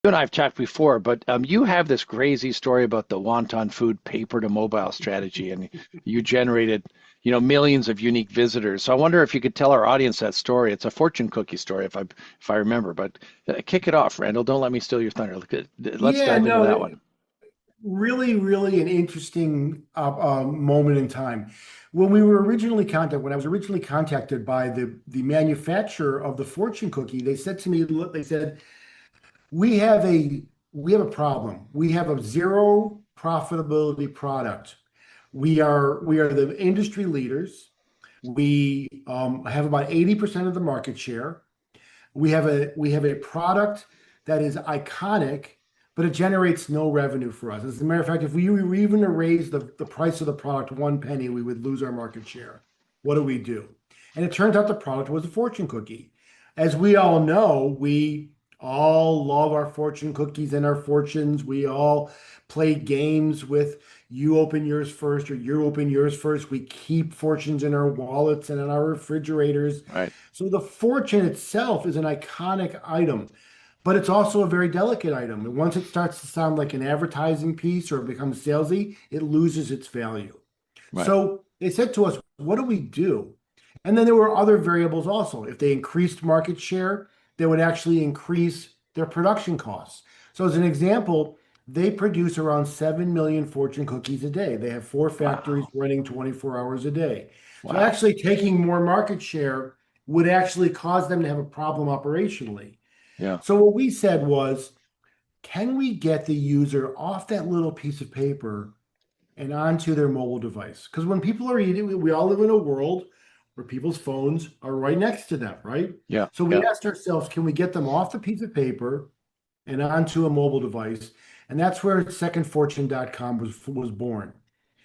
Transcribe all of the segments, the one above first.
You and I have talked before, but you have this crazy story about the wonton food paper to mobile strategy, and you generated, millions of unique visitors. So I wonder if you could tell our audience that story. It's a fortune cookie story, if I remember. But kick it off, Randall. Don't let me steal your thunder. Let's Yeah, dive into no, that one. really, really an interesting moment in time. When I was originally contacted by the manufacturer of the fortune cookie, they said to me, look, they said, we have a we have a problem. We have a zero profitability product. We are the industry leaders. We have about 80% of the market share. We have a product that is iconic, but it generates no revenue for us. As a matter of fact, if we were even to raise the price of the product one penny, we would lose our market share. What do we do? And it turns out the product was a fortune cookie. As we all know, we all love our fortune cookies and our fortunes. We all play games with you open yours first or you open yours first. We keep fortunes in our wallets and in our refrigerators. Right. So the fortune itself is an iconic item, but it's also a very delicate item. And once it starts to sound like an advertising piece or it becomes salesy, it loses its value. Right. So they said to us, what do we do? And then there were other variables also. If they increased market share, they would actually increase their production costs. So as an example, they produce around 7 million fortune cookies a day. They have four factories Wow. running 24 hours a day. So Wow. actually taking more market share would actually cause them to have a problem operationally. Yeah. So what we said was, can we get the user off that little piece of paper and onto their mobile device? Because when people are eating, we all live in a world where people's phones are right next to them, right? Yeah. So we Yeah. asked ourselves, can we get them off the piece of paper and onto a mobile device? And that's where secondfortune.com was born.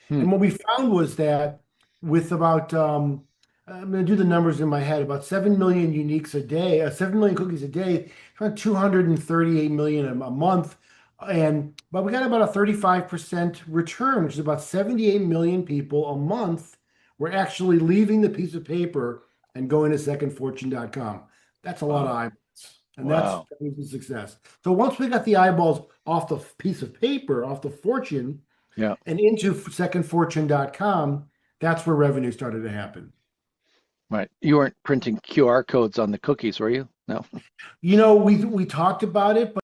Hmm. And what we found was that with about, I'm going to do the numbers in my head, about 7 million uniques a day, 7 million cookies a day, about 238 million a month. But we got about a 35% return, which is about 78 million people a month were actually leaving the piece of paper and going to secondfortune.com. That's a lot of Wow. eyeballs. And that Wow. was a success. So once we got the eyeballs off the piece of paper, off the fortune, Yeah. and into secondfortune.com, that's where revenue started to happen. Right. You weren't printing QR codes on the cookies, were you? No. We talked about it,